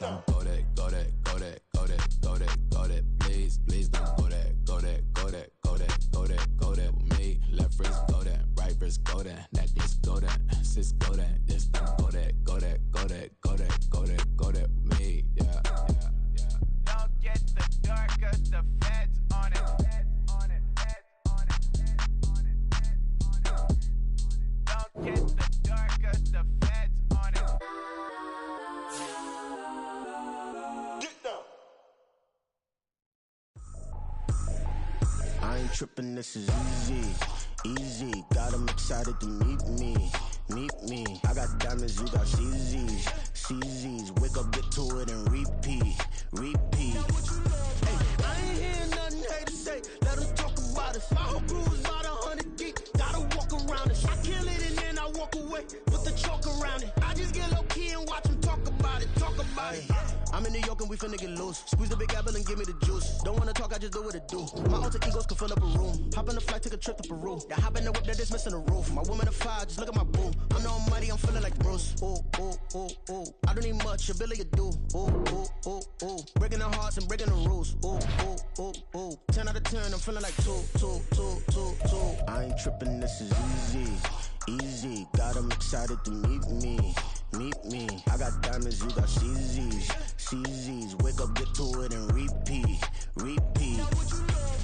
I'm go that, go that, go that, go that, go that, go that. Please, please don't go that, go that, go that, go that, go that, go that with me. Left wrist go that, right wrist go that, necklace go that, sis go that, this thing go that, go that, go that, go that, go that, go that with me. Yeah, yeah, yeah. Don't get the dark 'cause the feds on it. Don't get the dark 'cause the feds on it. Get down. I ain't tripping, this is easy. Easy, got 'em excited to meet me. Meet me. I got diamonds, you got CZs. CZs, wake up, get to it, and repeat. Repeat. Hey, I ain't hearing nothing haters say. Let them talk about us. My whole crew is about 100 deep. Gotta walk around it. I kill it and then I walk away. Put the chalk around it. I just get low key and watch them talk about it. Talk about it. I'm in New York and we finna get loose. Squeeze the big apple and give me the juice. Don't wanna talk, I just do what it do. My alter egos can fill up a room. Hop on the flight, take a trip to Peru. Yeah, hop in the whip, that is missing the roof. My woman a fire, just look at my boo. I'm the almighty, I'm feeling like Bruce. Ooh, ooh, ooh, ooh. I don't need much, ability to do. Ooh, ooh, ooh, ooh. Breaking the hearts and breaking the rules. Ooh, ooh, ooh, ooh. 10 out of 10, I'm feeling like 2, 2, 2, 2, 2. I ain't tripping, this is easy. Easy, got 'em excited to meet me. Meet me. I got diamonds, you got CZs. CZs, wake up, get to it, and repeat. Repeat.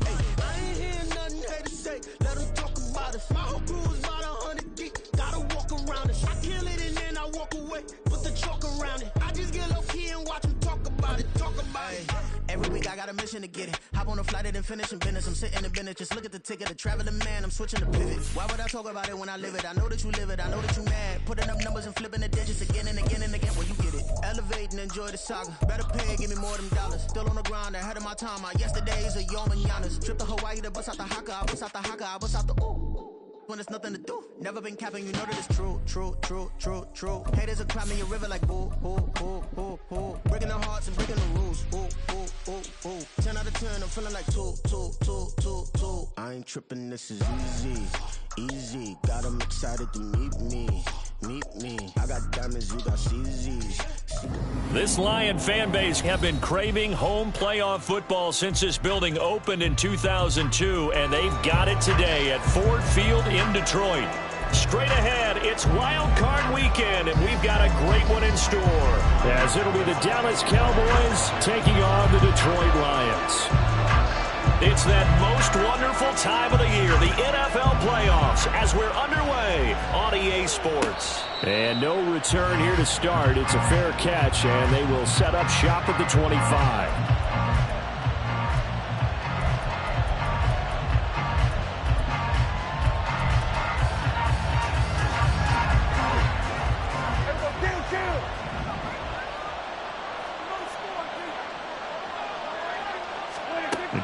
Hey, I ain't hearing nothing haters say. Let them talk about us. My whole crew is about 100 deep. Gotta walk around it. I kill it and then I walk away. Put the chalk around it. I just get low key and watch them talk about it. Talk about it. Every week I got a mission to get it. Hop on a flight and then finish in business. I'm sitting in business. Just look at the ticket. A traveling man, I'm switching the pivot. Why would I talk about it when I live it? I know that you live it. I know that you mad. Putting up numbers and flipping the digits again and again and again. Well, you get it. Elevate and enjoy the saga. Better pay, give me more than dollars. Still on the grind, ahead of my time. My yesterdays are yom and yanas. Trip to Hawaii to bust out the haka. I bust out the haka. I bust out the ooh. When there's nothing to do. Never been capping, you know that it's true, true, true, true, true. Haters are climbing your river like ooh, ooh, ooh, ooh, ooh. Breaking their hearts and breaking the rules. Ooh, ooh, ooh, ooh. 10 out of 10, I'm feeling like 2, 2, 2, 2, 2. I ain't tripping, this is easy. Easy, got 'em excited to meet me. Meet me. I got diamonds, you got CZs. This Lion fan base have been craving home playoff football since this building opened in 2002, and they've got it today at Ford Field in Detroit. Straight ahead, it's Wild Card Weekend, and we've got a great one in store, as it'll be the Dallas Cowboys taking on the Detroit Lions. It's that most wonderful time of the year, the NFL playoffs, as we're underway on EA Sports. And no return here to start. It's a fair catch, and they will set up shop at the 25.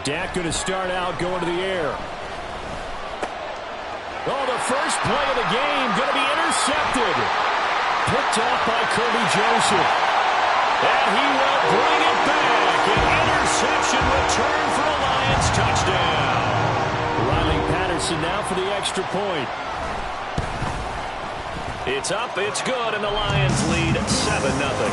Dak going to start out going to the air. Oh, the first play of the game going to be intercepted. Picked off by Kirby Joseph. And he will bring it back. An interception return for a Lions touchdown. Riley Patterson now for the extra point. It's up, it's good, and the Lions lead 7-0.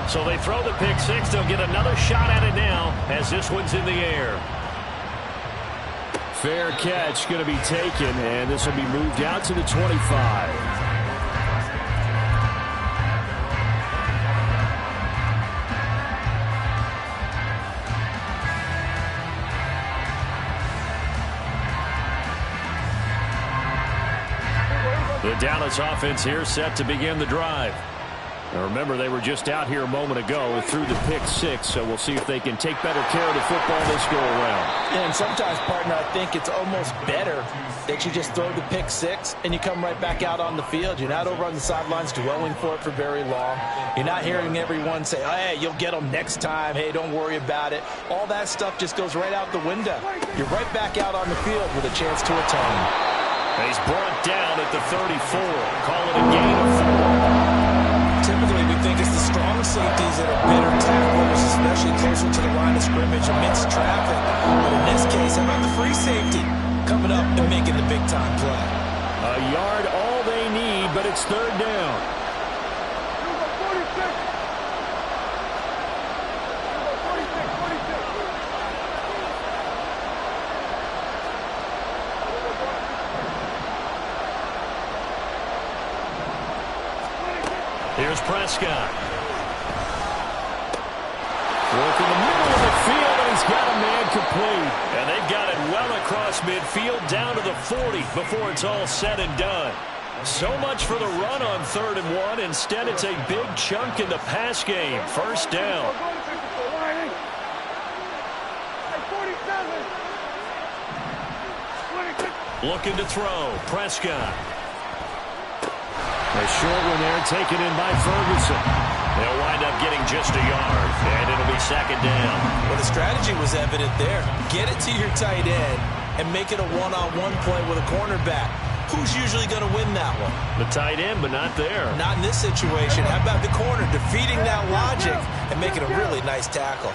So they throw the pick six. They'll get another shot at it now as this one's in the air. Fair catch going to be taken, and this will be moved out to the 25. The Dallas offense here set to begin the drive. Now remember, they were just out here a moment ago through the pick six, so we'll see if they can take better care of the football this go around. And sometimes, partner, I think it's almost better that you just throw the pick six and you come right back out on the field. You're not over on the sidelines dwelling for it for very long. You're not hearing everyone say, hey, you'll get them next time. Hey, don't worry about it. All that stuff just goes right out the window. You're right back out on the field with a chance to atone. He's brought down at the 34. Call it a gain of 4. better tackles, especially closer to the line of scrimmage amidst traffic. But in this case, how about the free safety coming up and making the big-time play? A yard, all they need, but it's third down. Here's Prescott. Work in the middle of the field, and he's got a man complete. And they've got it well across midfield down to the 40 before it's all said and done. So much for the run on 3rd and 1. Instead, it's a big chunk in the pass game. First down. Looking to throw. Prescott. A short one there, taken in by Ferguson. They'll wind up getting just a yard, and it'll be second down. Well, the strategy was evident there. Get it to your tight end and make it a one-on-one play with a cornerback. Who's usually going to win that one? The tight end, but not there. Not in this situation. How about the corner defeating that logic and making a really nice tackle?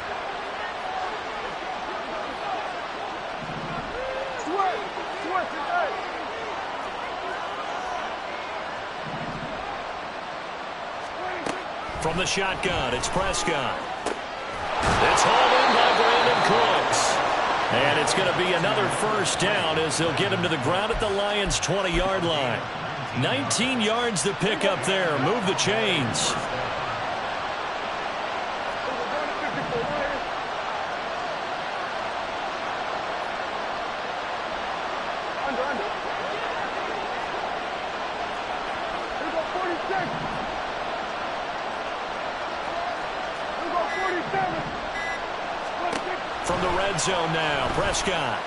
From the shotgun, it's Prescott. It's hauled in by Brandon Cooks. And it's going to be another first down as they'll get him to the ground at the Lions' 20-yard line. 19 yards to pick up there. Move the chains. From the red zone now, Prescott.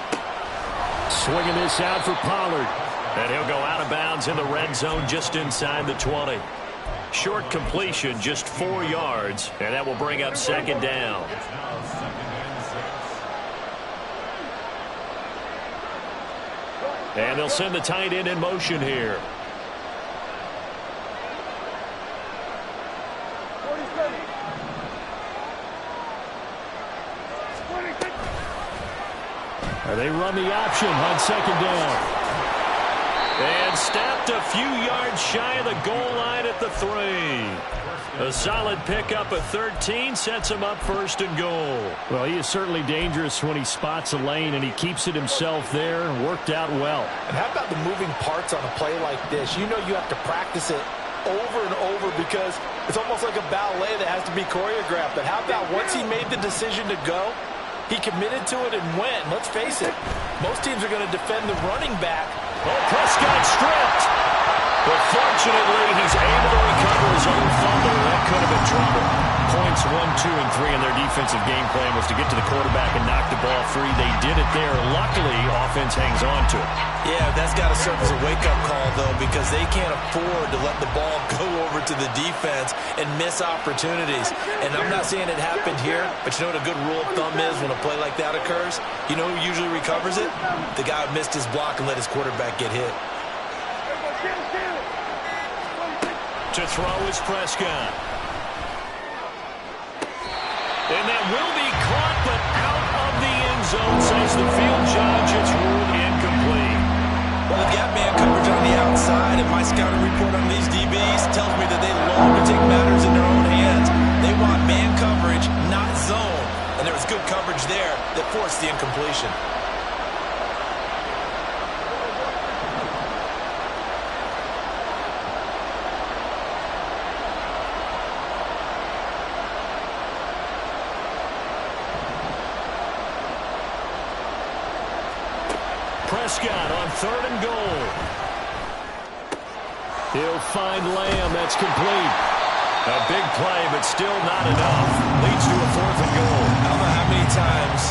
Swinging this out for Pollard. And he'll go out of bounds in the red zone just inside the 20. Short completion, just 4 yards, and that will bring up second down. And they'll send the tight end in motion here. They run the option on second down. And stopped a few yards shy of the goal line at the 3. A solid pickup at 13 sets him up first and goal. Well, he is certainly dangerous when he spots a lane, and he keeps it himself there. Worked out well. And how about the moving parts on a play like this? You know you have to practice it over and over because it's almost like a ballet that has to be choreographed. But how about once he made the decision to go, he committed to it and went. Let's face it, most teams are going to defend the running back. Oh, Prescott stripped. But fortunately, he's able to recover his own fumble. That could have been trouble. Points 1, 2, and 3 in their defensive game plan was to get to the quarterback and knock the ball free. They did it there. Luckily, offense hangs on to it. Yeah, that's got to serve as a wake-up call, though, because they can't afford to let the ball go over to the defense and miss opportunities. And I'm not saying it happened here, but you know what a good rule of thumb is when a play like that occurs? You know who usually recovers it? The guy who missed his block and let his quarterback get hit. To throw is Prescott. And that will be caught, but out of the end zone, says the field judge. It's ruled incomplete. Well, they've got man coverage on the outside, and my scouting report on these DBs tells me that they long to take matters in their own hands. They want man coverage, not zone. And there was good coverage there that forced the incompletion. Prescott on 3rd and goal. He'll find Lamb. That's complete. A big play, but still not enough. Leads to a 4th and goal. I don't know how many times,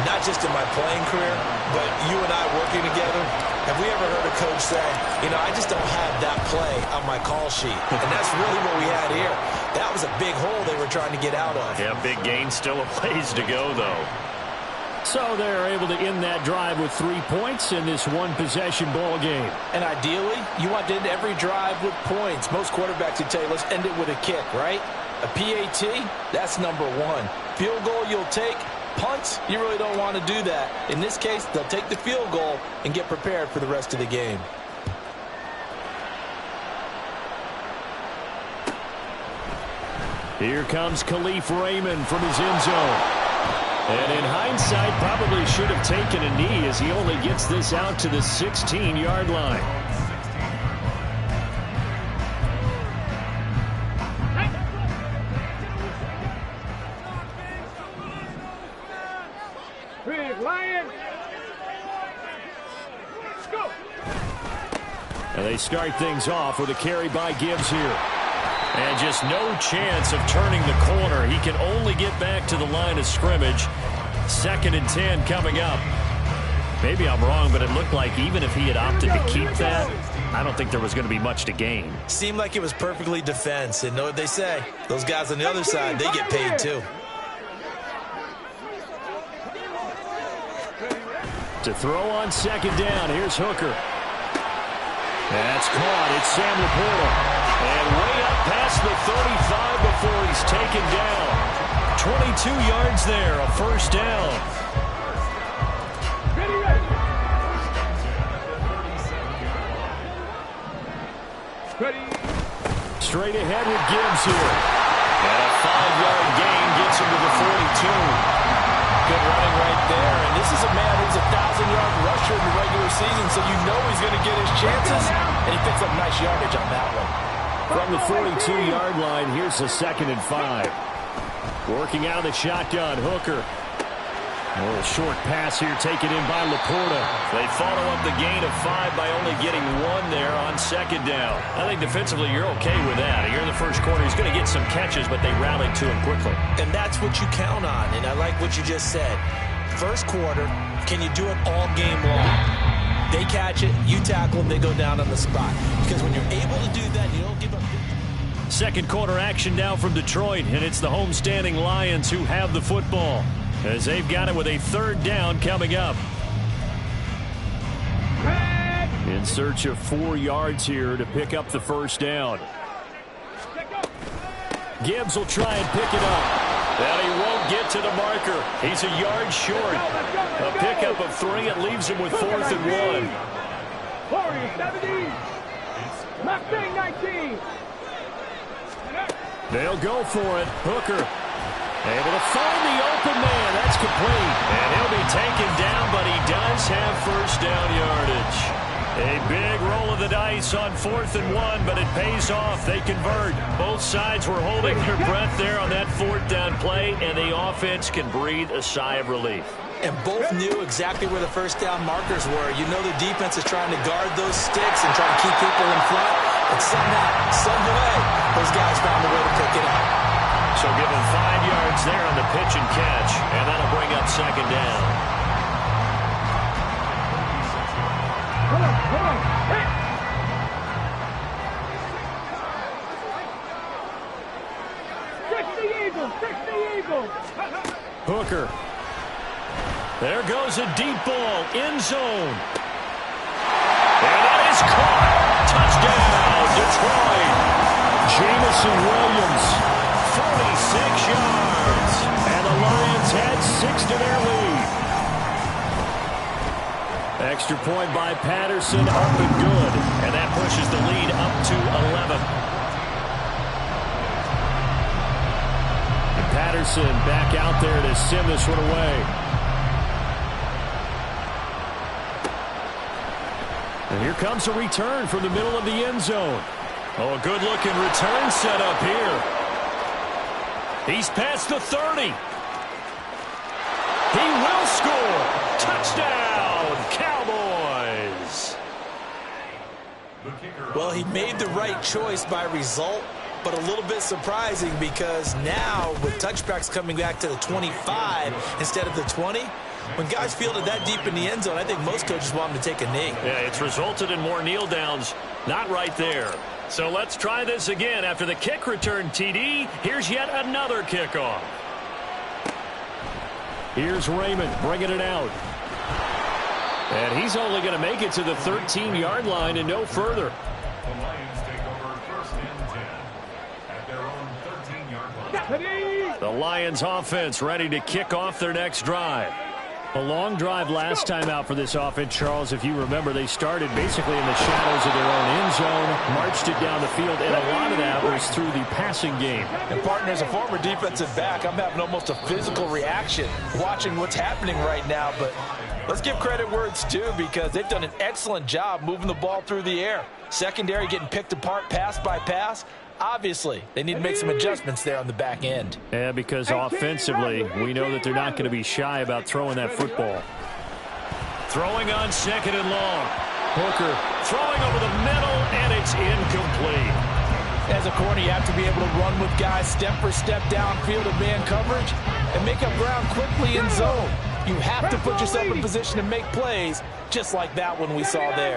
not just in my playing career, but you and I working together, have we ever heard a coach say, you know, I just don't have that play on my call sheet. And that's really what we had here. That was a big hole they were trying to get out of. Yeah, big gain. Still a ways to go, though. So they're able to end that drive with 3 points in this one-possession ball game. And ideally, you want to end every drive with points. Most quarterbacks would tell you, let's end it with a kick, right? A PAT, that's number one. Field goal you'll take. Punts, you really don't want to do that. In this case, they'll take the field goal and get prepared for the rest of the game. Here comes Khalif Raymond from his end zone. And in hindsight, probably should have taken a knee as he only gets this out to the 16-yard line. And they start things off with a carry by Gibbs here. And just no chance of turning the corner. He can only get back to the line of scrimmage. 2nd and 10 coming up. Maybe I'm wrong, but it looked like even if he had opted to keep that, I don't think there was going to be much to gain. Seemed like it was perfectly defense. And know what they say? Those guys on the other side, they get paid too. To throw on 2nd down, here's Hooker. That's caught. It's Sam Laporta. And way up past the 35 before he's taken down. 22 yards there, a 1st down. Straight ahead with Gibbs here. And a 5-yard gain gets him to the 42. Good running right there. And this is a man who's a 1,000-yard rusher in the regular season, so you know he's going to get his chances. And he picks up nice yardage on that one. From the 42-yard line, here's the 2nd and 5. Working out of the shotgun, Hooker. A little short pass here taken in by Laporta. They follow up the gain of 5 by only getting 1 there on 2nd down. I think defensively you're okay with that. You're in the first quarter. He's going to get some catches, but they rallied to him quickly. And that's what you count on, and I like what you just said. First quarter, can you do it all game long? They catch it, you tackle them, they go down on the spot. Because when you're able to do that, you don't give up. 2nd quarter action now from Detroit, and it's the homestanding Lions who have the football, as they've got it with a 3rd down coming up. In search of 4 yards here to pick up the 1st down. Gibbs will try and pick it up. And he won't get to the marker. He's a yard short. A pickup of 3. It leaves him with 4th and 1. They'll go for it. Hooker able to find the open man. That's complete. And he'll be taken down, but he does have 1st down yardage. A big roll of the dice on 4th and 1, but it pays off. They convert. Both sides were holding their breath there on that 4th down play, and the offense can breathe a sigh of relief. And both knew exactly where the 1st down markers were. You know the defense is trying to guard those sticks and try to keep people in front. But somehow, some way, those guys found a way to pick it up. So give them 5 yards there on the pitch and catch, and that'll bring up 2nd down. Hooker. There goes a deep ball. End zone. And that is caught. Touchdown, Detroit. Jamison Williams, 46 yards. And the Lions had 6 to their lead. Extra point by Patterson, up and good. And that pushes the lead up to 11. Patterson back out there to send this one away. And here comes a return from the middle of the end zone. Oh, a good-looking return set up here. He's past the 30. He will score. Touchdown, Cowboys. Well, he made the right choice by result, but a little bit surprising because now with touchbacks coming back to the 25 instead of the 20, when guys fielded that deep in the end zone, I think most coaches want them to take a knee. Yeah, it's resulted in more kneel downs. Not right there. So let's try this again. After the kick return TD, here's yet another kickoff. Here's Raymond bringing it out. And he's only going to make it to the 13-yard line and no further. The Lions take over 1st and 10 at their own 13-yard line. The Lions offense ready to kick off their next drive. A long drive last time out for this offense, Charles. If you remember, they started basically in the shadows of their own end zone, marched it down the field, and a lot of that was through the passing game. And, partner, as a former defensive back, I'm having almost a physical reaction watching what's happening right now. But let's give credit where it's due, because they've done an excellent job moving the ball through the air. Secondary getting picked apart pass by pass. Obviously, they need to make some adjustments there on the back end. Yeah, because offensively, we know that they're not going to be shy about throwing that football. Throwing on second and long. Hooker throwing over the middle, and it's incomplete. As a corner, you have to be able to run with guys step for step downfield in man coverage and make up ground quickly in zone. You have to put yourself in position to make plays, just like that one we saw there.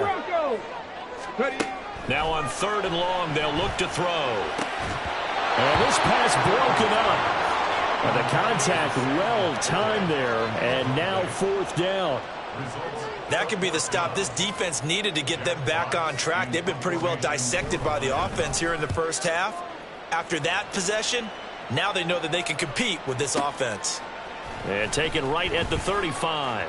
Now on third and long, they'll look to throw. And this pass broken up. And the contact well timed there, and now fourth down. That could be the stop this defense needed to get them back on track. They've been pretty well dissected by the offense here in the first half. After that possession, now they know that they can compete with this offense. And taken right at the 35.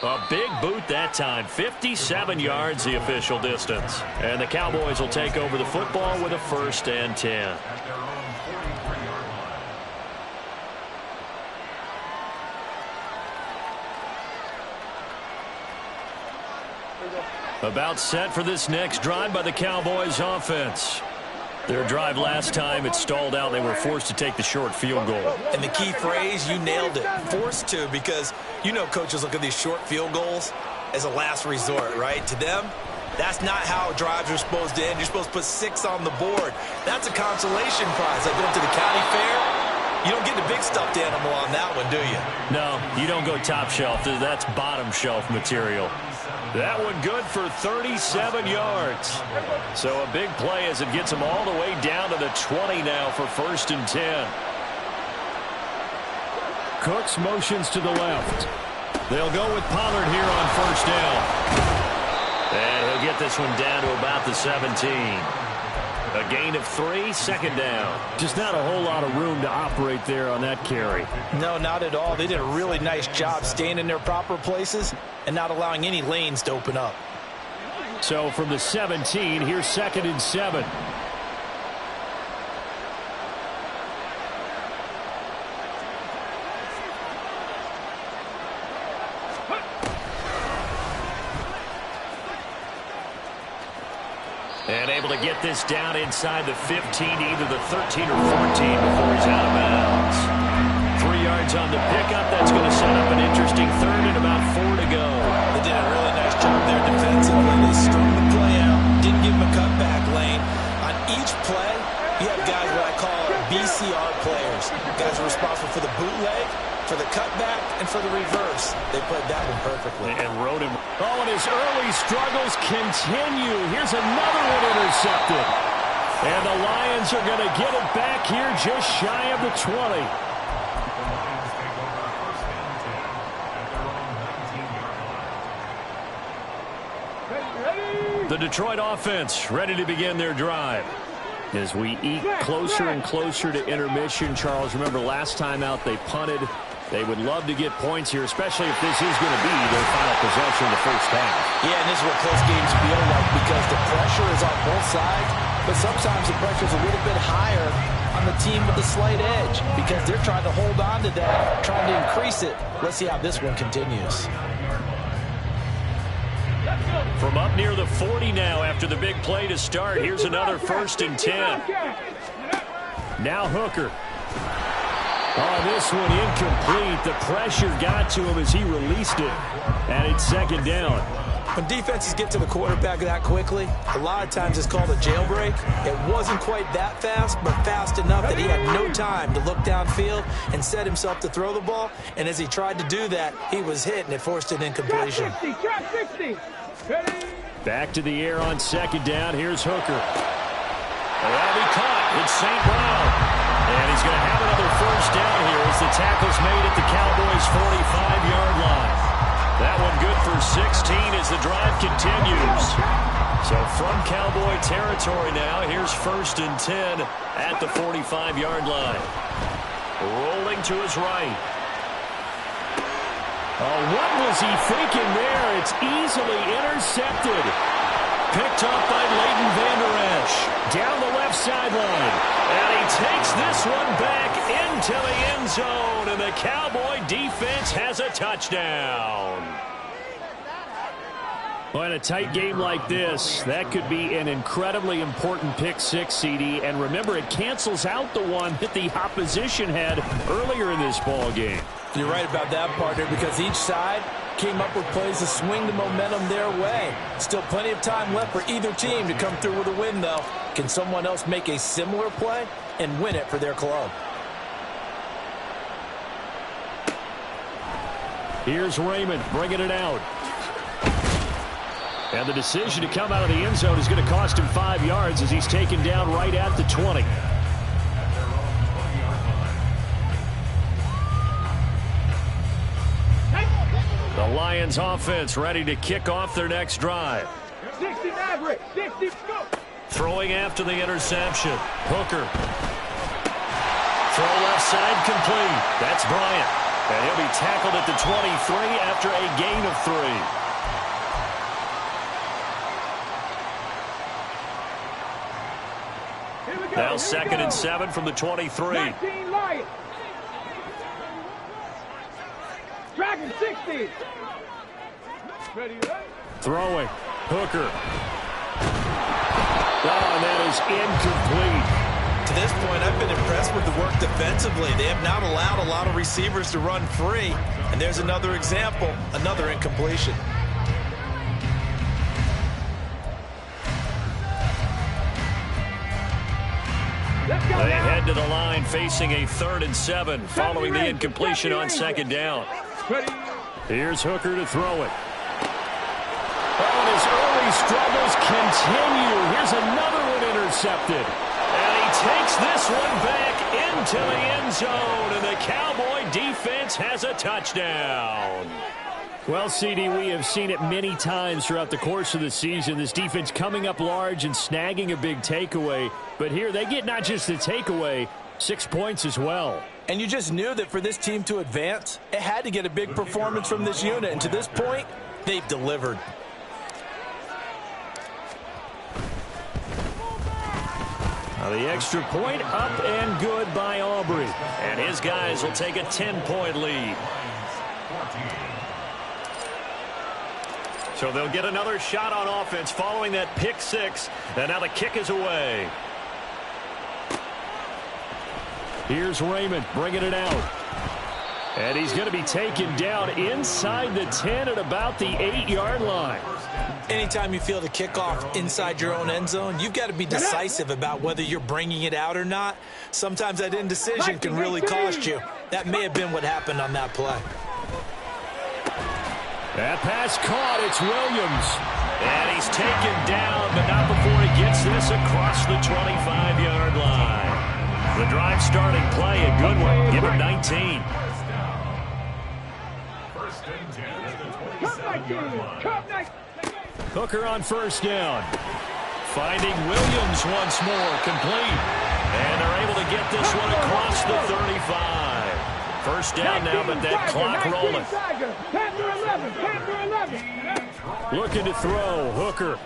A big boot that time, 57 yards the official distance. And the Cowboys will take over the football with a 1st and 10. About set for this next drive by the Cowboys offense. Their drive last time, it stalled out. They were forced to take the short field goal. And the key phrase, you nailed it, forced to, because you know coaches look at these short field goals as a last resort, right? To them, that's not how drives are supposed to end. You're supposed to put 6 on the board. That's a consolation prize. Like going to the county fair, you don't get the big stuffed animal on that one, do you? No, you don't go top shelf. That's bottom shelf material. That one good for 37 yards. So a big play as it gets them all the way down to the 20 now for 1st and 10. Cooks motions to the left. They'll go with Pollard here on 1st down. And he'll get this one down to about the 17. A gain of 3, 2nd down. Just not a whole lot of room to operate there on that carry. No, not at all. They did a really nice job staying in their proper places and not allowing any lanes to open up. So from the 17, here's 2nd and 7. And able to get this down inside the 15, either the 13 or 14 before he's out of bounds. 3 yards on the pickup. That's going to set up an interesting 3rd and about 4 to go. They did a really nice job there defensively. They strung the play out, didn't give him a cutback lane. On each play, you have guys what I call BCR players. Guys are responsible for the bootleg, for the cutback, and for the reverse. They played that one perfectly. And rode him. Oh, and his early struggles continue. Here's another one intercepted. And the Lions are going to get it back here just shy of the 20. The Detroit offense ready to begin their drive. As we eke closer and closer to intermission, Charles, remember last time out they punted. They would love to get points here, especially if this is going to be their final possession in the first half. Yeah, and this is what close games feel like, because the pressure is on both sides, but sometimes the pressure is a little bit higher on the team with the slight edge because they're trying to hold on to that, trying to increase it. Let's see how this one continues. From up near the 40 now after the big play to start, here's another 1st and 10. Now Hooker. Oh, this one incomplete. The pressure got to him as he released it. And it's 2nd down. When defenses get to the quarterback that quickly, a lot of times it's called a jailbreak. It wasn't quite that fast, but fast enough that he had no time to look downfield and set himself to throw the ball. And as he tried to do that, he was hit, and it forced an incompletion. Back to the air on 2nd down. Here's Hooker. Well, he caught. It's St. Brown. And he's going to have another 1st down here as the tackle's made at the Cowboys' 45-yard line. That one good for 16 as the drive continues. So from Cowboy territory now, here's 1st and 10 at the 45-yard line. Rolling to his right. Oh, what was he thinking there? It's easily intercepted. Picked up by Leighton Vander Esch. Down the left sideline. And he takes this one back into the end zone. And the Cowboy defense has a touchdown. Well, in a tight game like this, that could be an incredibly important pick six, CD. And remember, it cancels out the one that the opposition had earlier in this ball game. You're right about that, partner, because each side came up with plays to swing the momentum their way. Still plenty of time left for either team to come through with a win, though. Can someone else make a similar play and win it for their club? Here's Raymond bringing it out. And the decision to come out of the end zone is going to cost him 5 yards as he's taken down right at the 20. The Lions offense ready to kick off their next drive. 60 Maverick, 60, go! Throwing after the interception. Hooker. Throw left side complete. That's Bryant. And he'll be tackled at the 23 after a gain of 3. Now 2nd and 7 from the 23. 19 Lions. Dragon 60. Ready, right? Throwing. Hooker. Oh, and that is incomplete. To this point, I've been impressed with the work defensively. They have not allowed a lot of receivers to run free. And there's another example, another incompletion. They head to the line facing a 3rd and 7 following the incompletion on 2nd down. Here's Hooker to throw it. Oh, and his early struggles continue. Here's another one intercepted. And he takes this one back into the end zone. And the Cowboy defense has a touchdown. Well, CD, we have seen it many times throughout the course of the season. This defense coming up large and snagging a big takeaway. But here they get not just the takeaway, 6 points as well. And you just knew that for this team to advance, it had to get a big performance from this unit. And to this point, they've delivered. Now the extra point up and good by Aubrey. And his guys will take a 10-point lead. So they'll get another shot on offense following that pick six. And now the kick is away. Here's Raymond bringing it out. And he's going to be taken down inside the 10 at about the 8-yard line. Anytime you feel the kickoff inside your own end zone, you've got to be decisive about whether you're bringing it out or not. Sometimes that indecision can really cost you. That may have been what happened on that play. That pass caught. It's Williams. And he's taken down, but not before he gets this across the 25-yard line. The drive starting play, a good one. Give him 19. Hooker on 1st down. Finding Williams once more, complete. And they're able to get this one across the 35. 1st down now, but that clock rolling. Looking to throw, Hooker.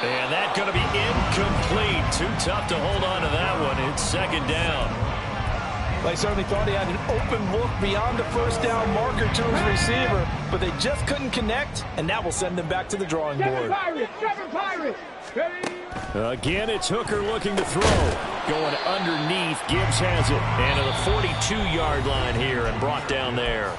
And that's going to be incomplete. Too tough to hold on to that one. It's 2nd down. They certainly thought he had an open look beyond the 1st down marker to his receiver, but they just couldn't connect, and that will send them back to the drawing board. Again, it's Hooker looking to throw. Going underneath, Gibbs has it. And to the 42-yard line here and brought down there.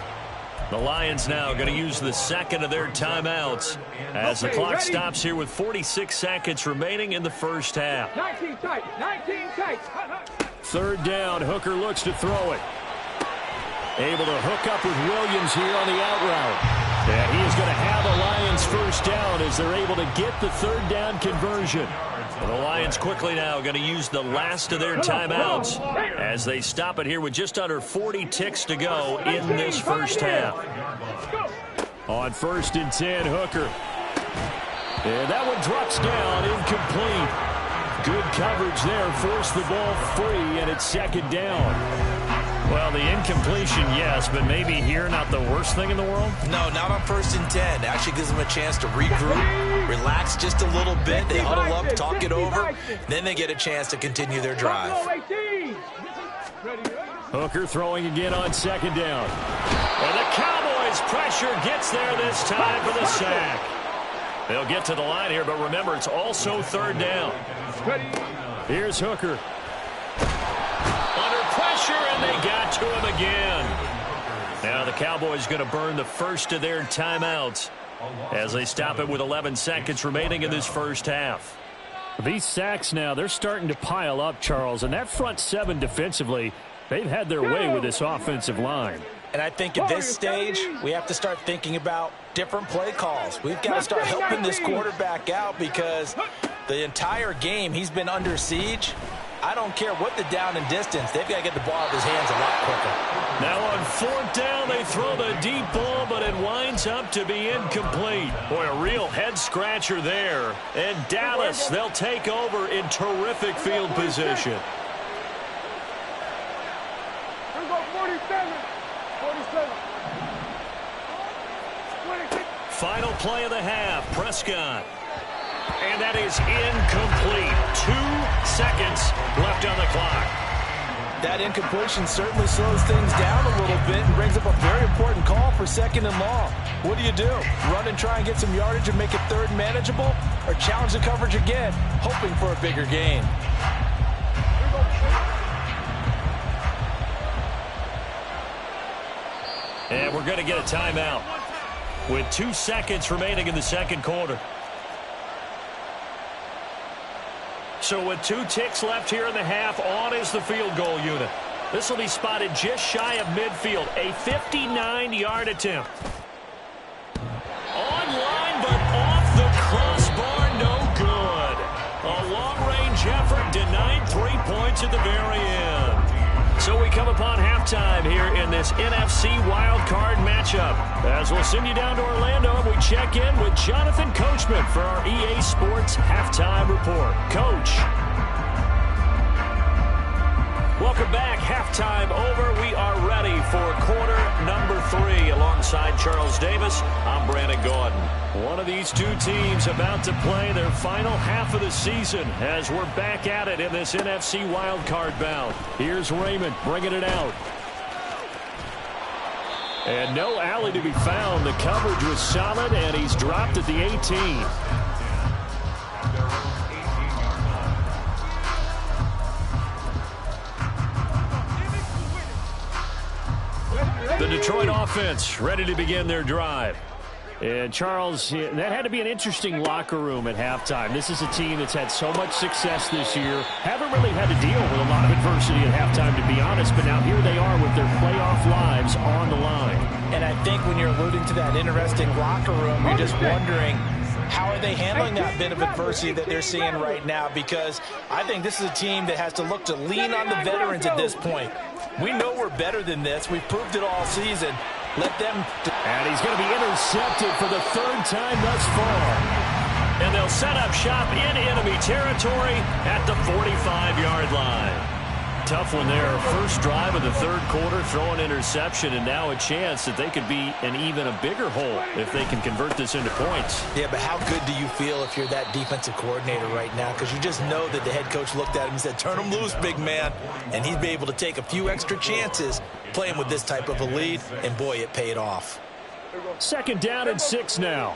The Lions now going to use the 2nd of their timeouts as the clock stops here with 46 seconds remaining in the 1st half. 19 tight, 19 tight. 3rd down, Hooker looks to throw it. Able to hook up with Williams here on the out route. And he is going to have a Lions 1st down as they're able to get the 3rd down conversion. The Lions quickly now going to use the last of their timeouts as they stop it here with just under 40 ticks to go in this first half. On 1st and 10, Hooker. And that one drops down, incomplete. Good coverage there, forced the ball free, and it's 2nd down. Well, the incompletion, yes, but maybe here not the worst thing in the world? No, not on 1st and 10. It actually gives them a chance to regroup, relax just a little bit. They huddle up, talk it over. Then they get a chance to continue their drive. Hooker throwing again on 2nd down. And the Cowboys pressure gets there this time for the sack. They'll get to the line here, but remember, it's also 3rd down. Here's Hooker. Pressure, and they got to him again. Now the Cowboys going to burn the first of their timeouts as they stop it with 11 seconds remaining in this first half. These sacks now, they're starting to pile up, Charles, and that front 7 defensively, they've had their way with this offensive line. And I think at this stage, we have to start thinking about different play calls. We've got to start helping this quarterback out because the entire game he's been under siege. I don't care what the down and distance. They've got to get the ball out of his hands a lot quicker. Now on 4th down, they throw the deep ball, but it winds up to be incomplete. Boy, a real head-scratcher there. And Dallas, they'll take over in terrific field position. Here go 47. 47. Final play of the half, Prescott. And that is incomplete. 2 seconds left on the clock. That incompletion certainly slows things down a little bit and brings up a very important call for 2nd and long. What do? Run and try and get some yardage and make it 3rd manageable? Or challenge the coverage again, hoping for a bigger gain? And we're going to get a timeout with 2 seconds remaining in the 2nd quarter. So with 2 ticks left here in the half, on is the field goal unit. This will be spotted just shy of midfield. A 59-yard attempt. Online, but off the crossbar, no good. A long-range effort denied 3 points at the very end. So we come upon halftime here in this NFC wildcard matchup. As we'll send you down to Orlando, and we check in with Jonathan Coachman for our EA Sports Halftime Report. Coach. Welcome back. Halftime over. We are ready for quarter number 3. Alongside Charles Davis, I'm Brandon Gordon. One of these 2 teams about to play their final half of the season as we're back at it in this NFC wildcard bout. Here's Raymond bringing it out. And no alley to be found. The coverage was solid, and he's dropped at the 18. The Detroit offense ready to begin their drive. And Charles, that had to be an interesting locker room at halftime. This is a team that's had so much success this year. Haven't really had to deal with a lot of adversity at halftime, to be honest. But now here they are with their playoff lives on the line. And I think when you're alluding to that interesting locker room, you're just wondering, how are they handling that bit of adversity that they're seeing right now? Because I think this is a team that has to look to lean on the veterans at this point. We know we're better than this. We've proved it all season. Let them... And he's going to be intercepted for the 3rd time thus far. And they'll set up shop in enemy territory at the 45-yard line. Tough one there. First drive of the 3rd quarter, throw an interception, and now a chance that they could be in even a bigger hole if they can convert this into points. Yeah, but how good do you feel if you're that defensive coordinator right now? Because you just know that the head coach looked at him and said, turn him loose, big man. And he'd be able to take a few extra chances playing with this type of a lead, and boy, it paid off. 2nd down and 6 now.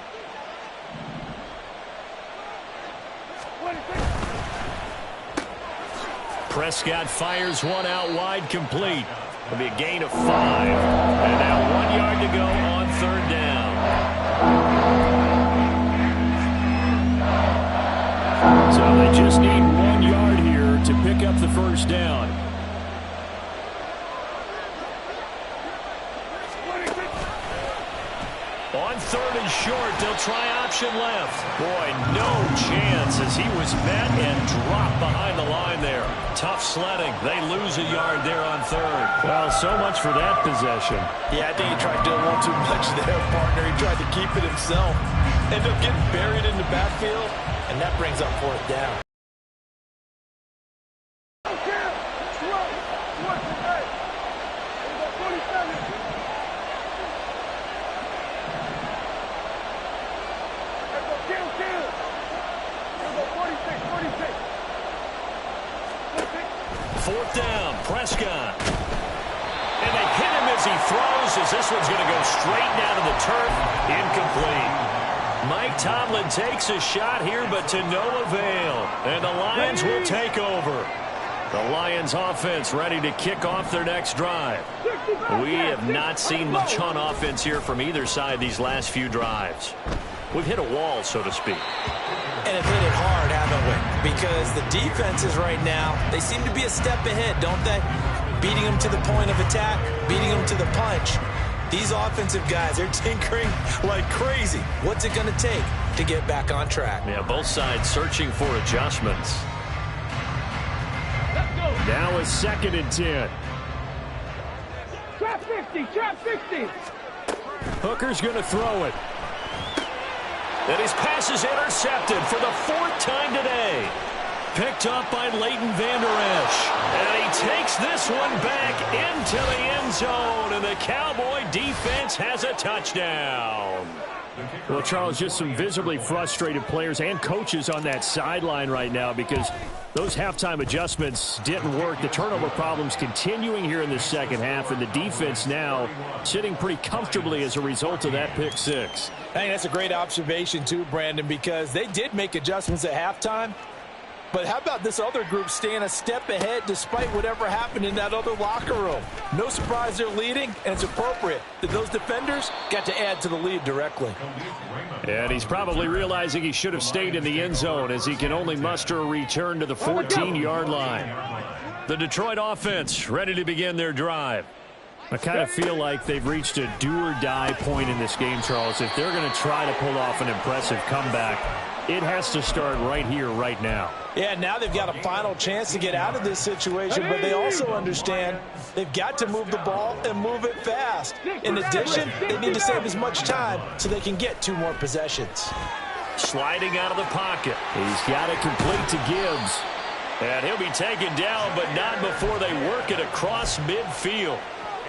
Prescott fires one out wide, complete. It'll be a gain of 5. And now 1 yard to go on 3rd down. So they just need 1 yard here to pick up the first down. On third and short. They'll try option left. Boy, no chance as he was met and dropped behind the line there. Tough sledding. They lose a yard there on third. Well, so much for that possession. Yeah, I think he tried doing a little too much there, partner. He tried to keep it himself. Ended up getting buried in the backfield, and that brings up fourth down. Fourth down, Prescott. And they hit him as he throws, as this one's going to go straight down to the turf. Incomplete. Mike Tomlin takes a shot here, but to no avail. And the Lions will take over. The Lions offense ready to kick off their next drive. We have not seen much on offense here from either side these last few drives. We've hit a wall, so to speak. And have hit it hard, haven't we? Because the defenses right now, they seem to be a step ahead, don't they? Beating them to the point of attack, beating them to the punch. These offensive guys are tinkering like crazy. What's it going to take to get back on track? Yeah, both sides searching for adjustments. Now a 2nd and 10. Trap 50, trap 50. Hooker's going to throw it. And his pass is intercepted for the 4th time today. Picked up by Leighton Vander Esch. And he takes this one back into the end zone. And the Cowboy defense has a touchdown. Well, Charles, just some visibly frustrated players and coaches on that sideline right now because those halftime adjustments didn't work. The turnover problems continuing here in the second half, and the defense now sitting pretty comfortably as a result of that pick six. I think that's a great observation too, Brandon, because they did make adjustments at halftime. But how about this other group staying a step ahead despite whatever happened in that other locker room? No surprise they're leading, and it's appropriate that those defenders got to add to the lead directly. And he's probably realizing he should have stayed in the end zone as he can only muster a return to the 14-yard line. The Detroit offense ready to begin their drive. I kind of feel like they've reached a do-or-die point in this game, Charles. If they're going to try to pull off an impressive comeback, it has to start right here, right now. Yeah, now they've got a final chance to get out of this situation, but they also understand they've got to move the ball and move it fast. In addition, they need to save as much time so they can get 2 more possessions. Sliding out of the pocket. He's got it complete to Gibbs. And he'll be taken down, but not before they work it across midfield.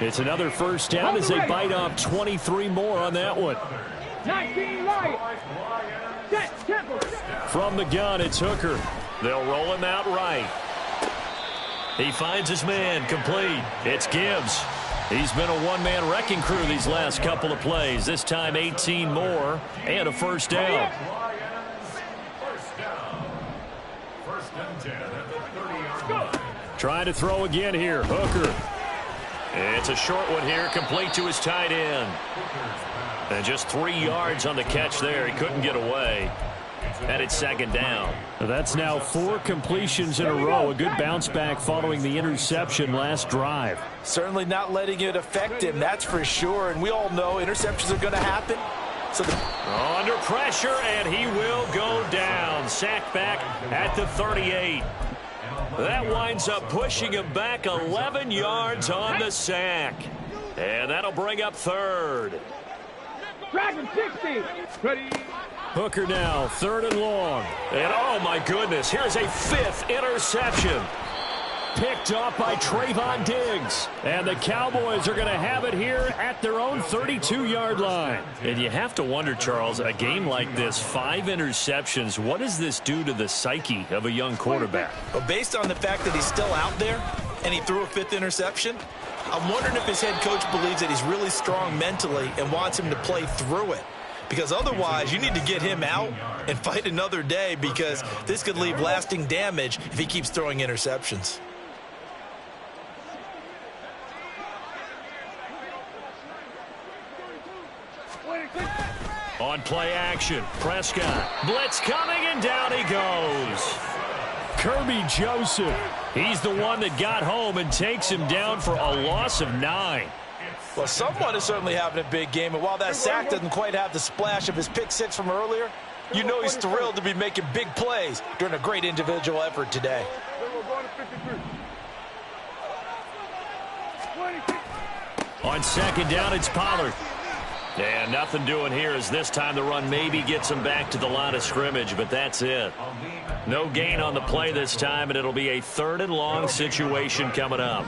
It's another first down as they bite off 23 more on that one. 19 right. From the gun, it's Hooker. They'll roll him out right. He finds his man complete. It's Gibbs. He's been a one-man wrecking crew these last couple of plays. This time 18 more and a first down. Trying to throw again here. Hooker. It's a short one here, complete to his tight end. And just 3 yards on the catch there. He couldn't get away. And it's second down. That's now 4 completions in a row. A good bounce back following the interception last drive. Certainly not letting it affect him, that's for sure. And we all know interceptions are going to happen. So under pressure, and he will go down. Sacked back at the 38. That winds up pushing him back 11 yards on the sack. And that'll bring up third. Dragon 60. Ready. Hooker now, 3rd and long. And oh my goodness, here's a 5th interception. Picked up by Trayvon Diggs. And the Cowboys are going to have it here at their own 32-yard line. And you have to wonder, Charles, a game like this, 5 interceptions, what does this do to the psyche of a young quarterback? Well, based on the fact that he's still out there and he threw a 5th interception, I'm wondering if his head coach believes that he's really strong mentally and wants him to play through it. Because otherwise, you need to get him out and fight another day because this could leave lasting damage if he keeps throwing interceptions. On play action, Prescott. Blitz coming, and down he goes. Kirby Joseph. He's the one that got home and takes him down for a loss of 9. Well, someone is certainly having a big game, and while that sack doesn't quite have the splash of his pick six from earlier, you know he's thrilled to be making big plays during a great individual effort today. On second down, it's Pollard. And nothing doing here as this time the run maybe gets him back to the line of scrimmage, but that's it. No gain on the play this time, and it'll be a 3rd and long situation coming up.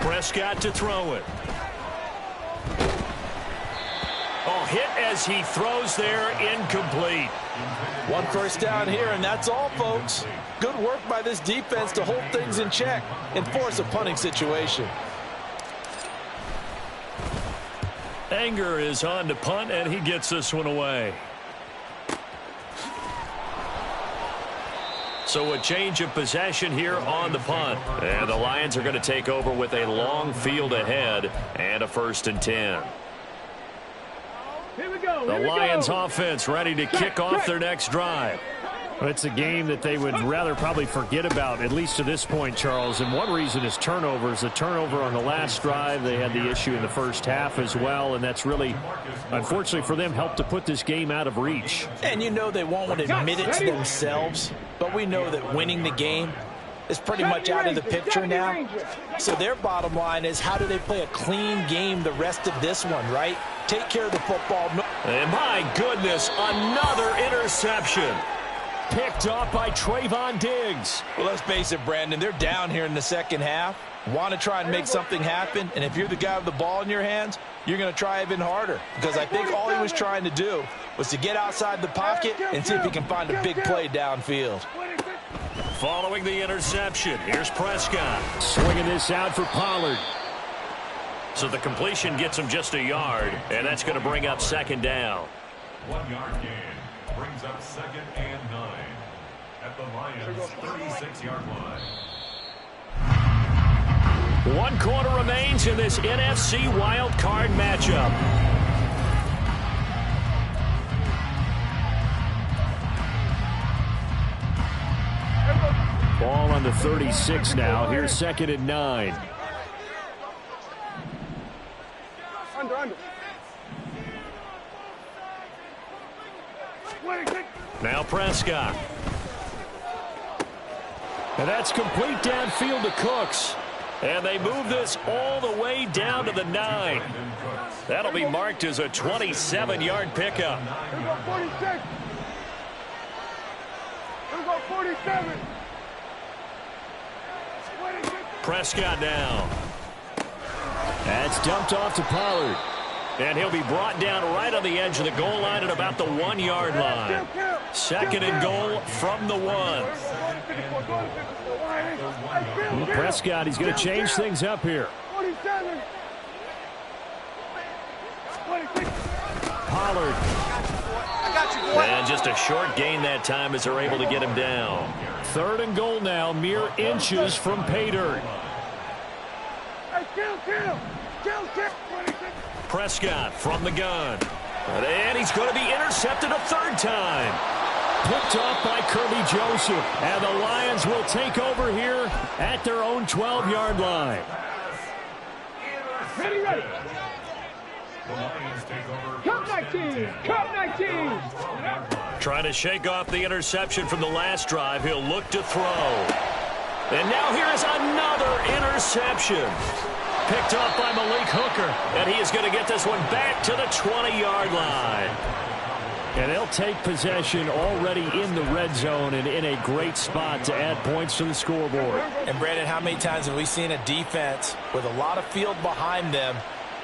Prescott to throw it. Oh, hit as he throws there, incomplete. 1 first down here, and that's all, folks. Good work by this defense to hold things in check and force a punting situation. Anger is on to punt, and he gets this one away. So a change of possession here on the punt. And the Lions are going to take over with a long field ahead and a 1st and 10. The Lions offense ready to kick off their next drive. Well, it's a game that they would rather probably forget about, at least to this point, Charles. And one reason is turnovers. A turnover on the last drive. They had the issue in the first half as well, and that's really, unfortunately for them, helped to put this game out of reach. And you know they won't admit it to themselves, but we know that winning the game is pretty much out of the picture now. So their bottom line is, how do they play a clean game the rest of this one, right? Take care of the football. And my goodness, another interception. Picked off by Trayvon Diggs. Well, let's face it, Brandon, they're down here in the second half. Want to try and make something happen, and if you're the guy with the ball in your hands, you're going to try even harder, because I think all he was trying to do was to get outside the pocket and see if he can find a big play downfield. Following the interception, here's Prescott. Swinging this out for Pollard. So the completion gets him just a yard, and that's going to bring up 2nd down. 1 yard gain brings up 2nd and 9 at the Lions' 36-yard line. 1 quarter remains in this NFC wild card matchup. Ball on the 36 now. Here's 2nd and 9. Under. Now Prescott. And that's complete downfield to Cooks. And they move this all the way down to the 9. That'll be marked as a 27-yard pickup. Here we go 46. Here we go 47. Prescott now. That's dumped off to Pollard. And he'll be brought down right on the edge of the goal line at about the 1-yard line. 2nd and goal from the 1. Prescott, he's going to change things up here. 47. Pollard. And just a short gain that time as they're able to get him down. 3rd and goal now, mere inches from pay dirt. Prescott from the gun. And he's going to be intercepted a 3rd time. Picked off by Kirby Joseph. And the Lions will take over here at their own 12-yard line. Ready. Cup 19. Cup 19. Trying to shake off the interception from the last drive. He'll look to throw. And now here is another interception. Picked off by Malik Hooker. And he is going to get this one back to the 20-yard line. And they'll take possession already in the red zone and in a great spot to add points to the scoreboard. And, Brandon, how many times have we seen a defense with a lot of field behind them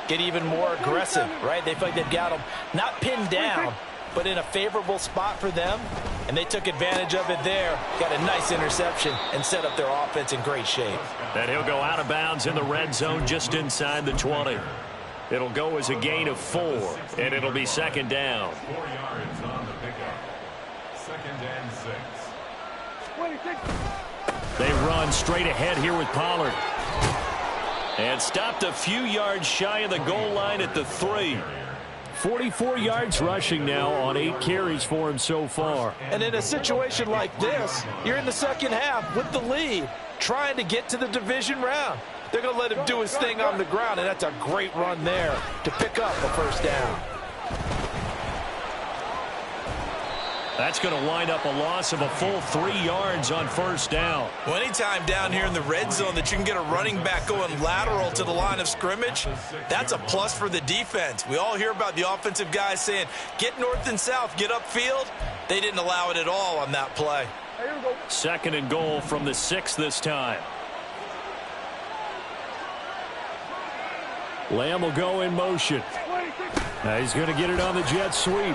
get even more aggressive, right? They feel like they've got them not pinned down, but in a favorable spot for them, and they took advantage of it there, got a nice interception, and set up their offense in great shape. And he'll go out of bounds in the red zone just inside the 20. It'll go as a gain of 4, and it'll be 2nd down. 4 yards on the pickup. 2nd and 6. They run straight ahead here with Pollard. And stopped a few yards shy of the goal line at the 3. 44 yards rushing now on 8 carries for him so far. And in a situation like this, you're in the second half with the lead, trying to get to the division round. They're going to let him do his thing on the ground, and that's a great run there to pick up a first down. That's going to wind up a loss of a full 3 yards on first down. Well, anytime down here in the red zone that you can get a running back going lateral to the line of scrimmage, that's a plus for the defense. We all hear about the offensive guys saying, get north and south, get upfield. They didn't allow it at all on that play. Second and goal from the 6 this time. Lamb will go in motion. Now he's going to get it on the jet sweep.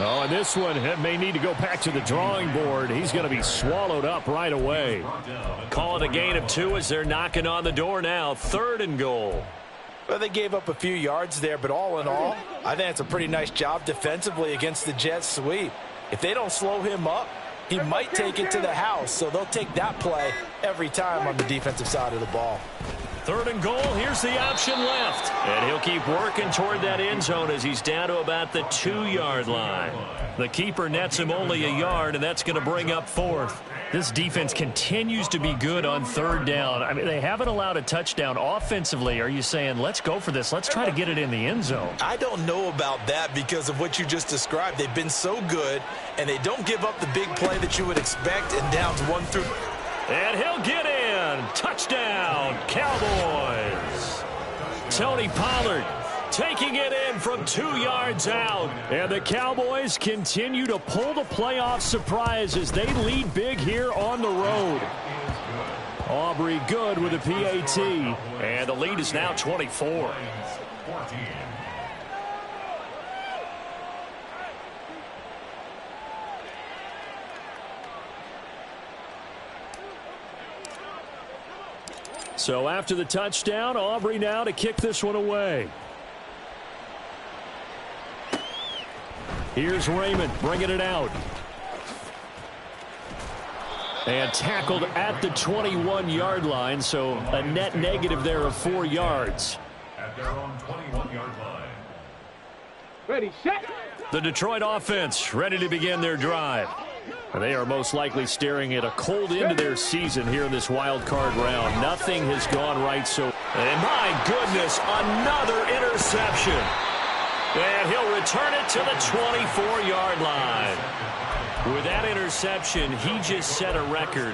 Oh, and this one may need to go back to the drawing board. He's going to be swallowed up right away. Call it a gain of 2 as they're knocking on the door now. Third and goal. Well, they gave up a few yards there, but all in all, I think it's a pretty nice job defensively against the jet sweep. If they don't slow him up, he might take it to the house, so they'll take that play every time on the defensive side of the ball. Third and goal. Here's the option left. And he'll keep working toward that end zone as he's down to about the 2-yard line. The keeper nets him only a yard, and that's going to bring up 4th. This defense continues to be good on third down. I mean, they haven't allowed a touchdown offensively. Are you saying, let's go for this? Let's try to get it in the end zone. I don't know about that because of what you just described. They've been so good, and they don't give up the big play that you would expect in downs 1 through. And he'll get in. Touchdown, Cowboys. Tony Pollard taking it in from 2 yards out. And the Cowboys continue to pull the playoff surprise as they lead big here on the road. Aubrey good with a PAT. And the lead is now 24. So after the touchdown, Aubrey now to kick this one away. Here's Raymond bringing it out. And tackled at the 21-yard line, so a net negative there of 4 yards. At their own 21-yard line. Ready, set. The Detroit offense ready to begin their drive. They are most likely staring at a cold end to their season here in this wild card round. Nothing has gone right so. And my goodness, another interception. And he'll return it to the 24-yard line. With that interception, he just set a record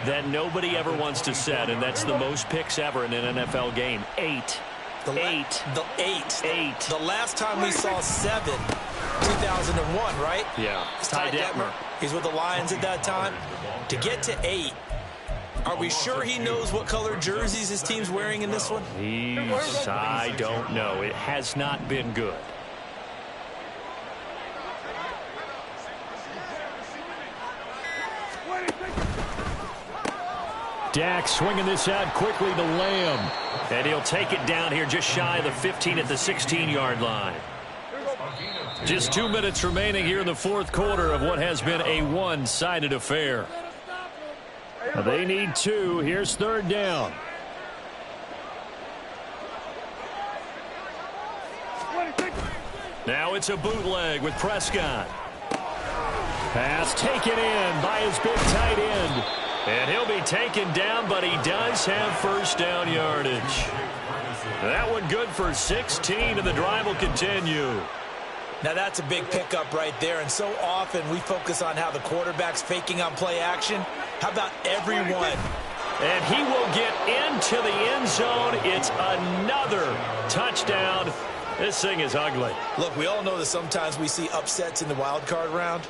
that nobody ever wants to set, and that's the most picks ever in an NFL game. 8. The last time we saw 7, 2001, right? Yeah. Ty Detmer. He's with the Lions at that time. To get to 8, are we sure he knows what color jerseys his team's wearing in this one? I don't know. It has not been good. Dak swinging this out quickly to Lamb. And he'll take it down here just shy of the 15 at the 16-yard line. Just 2 minutes remaining here in the fourth quarter of what has been a one-sided affair. They need 2. Here's third down. Now it's a bootleg with Prescott. Pass taken in by his big tight end. And he'll be taken down, but he does have first down yardage. That one good for 16, and the drive will continue. Now that's a big pickup right there, and so often we focus on how the quarterback's faking on play action. How about everyone? And he will get into the end zone. It's another touchdown. This thing is ugly. Look, we all know that sometimes we see upsets in the wild card round,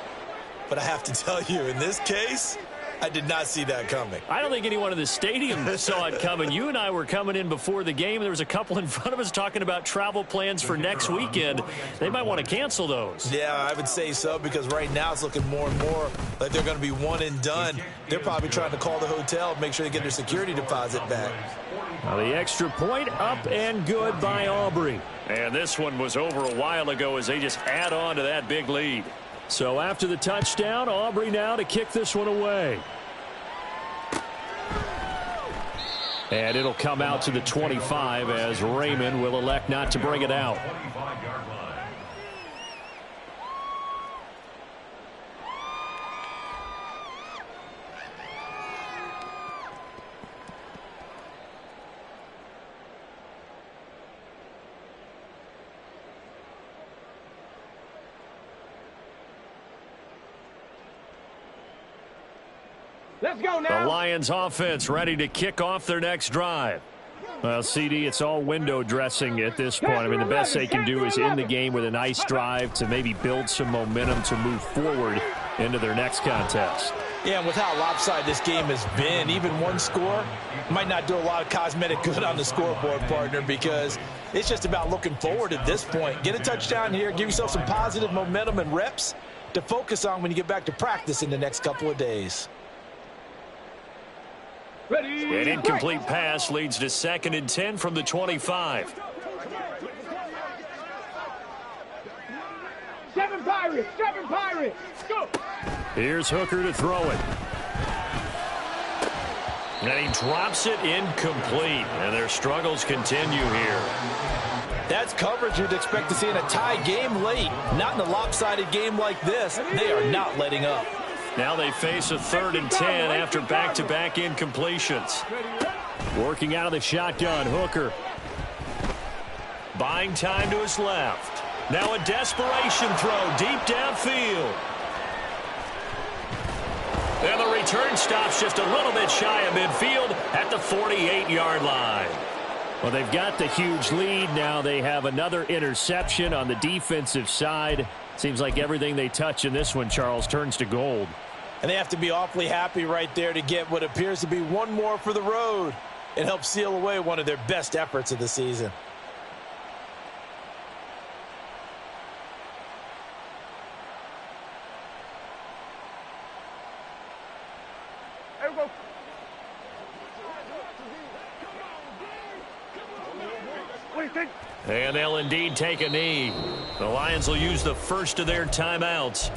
but I have to tell you, in this case, I did not see that coming. I don't think anyone in the stadium saw it coming. You and I were coming in before the game. There was a couple in front of us talking about travel plans for next weekend. They might want to cancel those. Yeah, I would say so, because right now it's looking more and more like they're going to be one and done. They're probably trying to call the hotel, make sure they get their security deposit back. Now the extra point up and good by Aubrey. And this one was over a while ago as they just add on to that big lead. So after the touchdown, Aubrey now to kick this one away. And it'll come out to the 25 as Raymond will elect not to bring it out. Let's go now. The Lions offense ready to kick off their next drive. Well, CD, it's all window dressing at this point. I mean, the best they can do is end the game with a nice drive to maybe build some momentum to move forward into their next contest. Yeah, and with how lopsided this game has been, even one score might not do a lot of cosmetic good on the scoreboard, partner, because it's just about looking forward at this point. Get a touchdown here, give yourself some positive momentum and reps to focus on when you get back to practice in the next couple of days. An incomplete pass leads to 2nd and 10 from the 25. 7 Pirates, 7 Pirates. Go. Here's Hooker to throw it. And he drops it incomplete. And their struggles continue here. That's coverage you'd expect to see in a tie game late. Not in a lopsided game like this. They are not letting up. Now they face a 3rd and 10 after back-to-back incompletions. Working out of the shotgun, Hooker. Buying time to his left. Now a desperation throw deep downfield. And the return stops just a little bit shy of midfield at the 48-yard line. Well, they've got the huge lead. Now they have another interception on the defensive side. Seems like everything they touch in this one, Charles, turns to gold. And they have to be awfully happy right there to get what appears to be one more for the road. It helps seal away one of their best efforts of the season. And they'll indeed take a knee. The Lions will use the first of their timeouts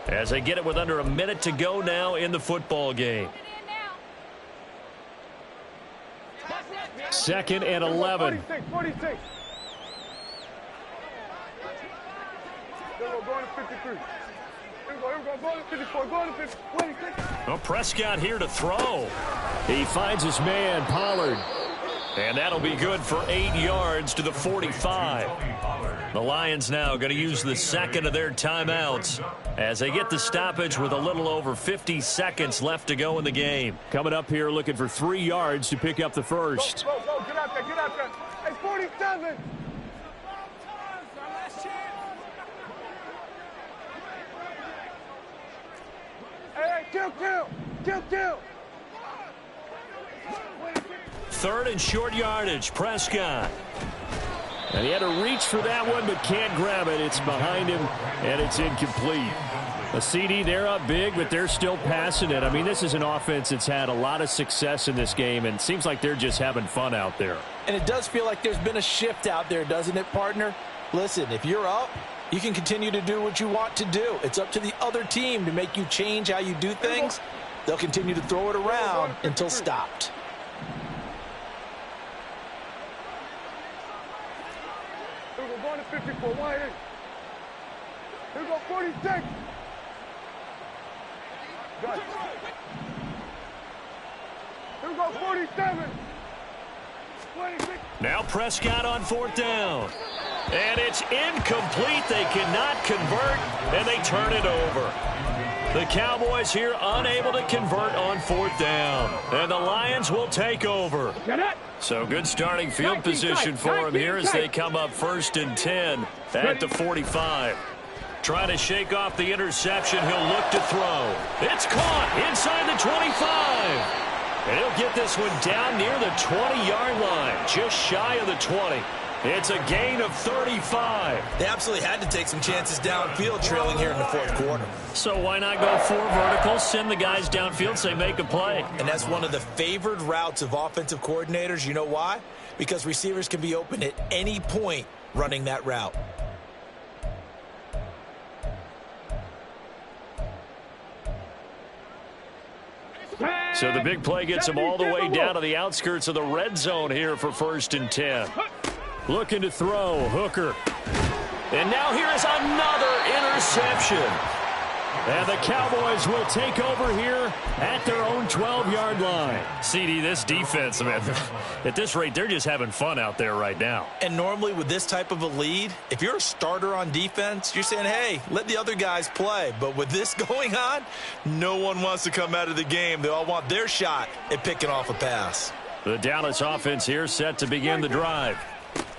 as they get it with under a minute to go now in the football game. 2nd and 11. 46. Going to 53. Going to 54. Going to 56. Well, Prescott here to throw. He finds his man, Pollard. And that'll be good for 8 yards to the 45. The Lions now going to use the second of their timeouts as they get the stoppage with a little over 50 seconds left to go in the game. Coming up here looking for 3 yards to pick up the first. Go, get out there, get out there. Hey, 47. Hey, kill. 3rd and short yardage, Prescott. And he had to reach for that one, but can't grab it. It's behind him, and it's incomplete. A CD, they're up big, but they're still passing it. I mean, this is an offense that's had a lot of success in this game, and it seems like they're just having fun out there. And it does feel like there's been a shift out there, doesn't it, partner? Listen, if you're up, you can continue to do what you want to do. It's up to the other team to make you change how you do things. They'll continue to throw it around until stopped. Going to 54. Wide in. Here we go, 46. Got it. Here we go, 47. 26. Now Prescott on 4th down. And it's incomplete. They cannot convert, and they turn it over. The Cowboys here unable to convert on 4th down. And the Lions will take over. So good starting field position for them here as they come up 1st and 10 at the 45. Trying to shake off the interception. He'll look to throw. It's caught inside the 25. And he'll get this one down near the 20-yard line, just shy of the 20. It's a gain of 35. They absolutely had to take some chances downfield trailing here in the 4th quarter. So why not go 4 verticals, send the guys downfield, say make a play. And that's one of the favored routes of offensive coordinators. You know why? Because receivers can be open at any point running that route. So the big play gets him all the way down to the outskirts of the red zone here for 1st and 10. Looking to throw, Hooker. And now here is another interception. And the Cowboys will take over here at their own 12-yard line. CD, this defense, man, at this rate, they're just having fun out there right now. And normally with this type of a lead, if you're a starter on defense, you're saying, hey, let the other guys play. But with this going on, no one wants to come out of the game. They all want their shot at picking off a pass. The Dallas offense here set to begin the drive.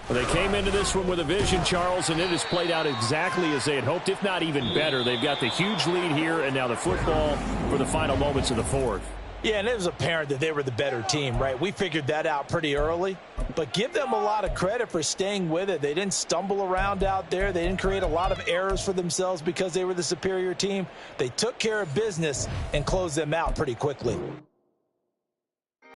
Well, they came into this one with a vision, Charles, and it has played out exactly as they had hoped, if not even better. They've got the huge lead here, and now the football for the final moments of the fourth. Yeah, and it was apparent that they were the better team, right? We figured that out pretty early, but give them a lot of credit for staying with it. They didn't stumble around out there. They didn't create a lot of errors for themselves because they were the superior team. They took care of business and closed them out pretty quickly.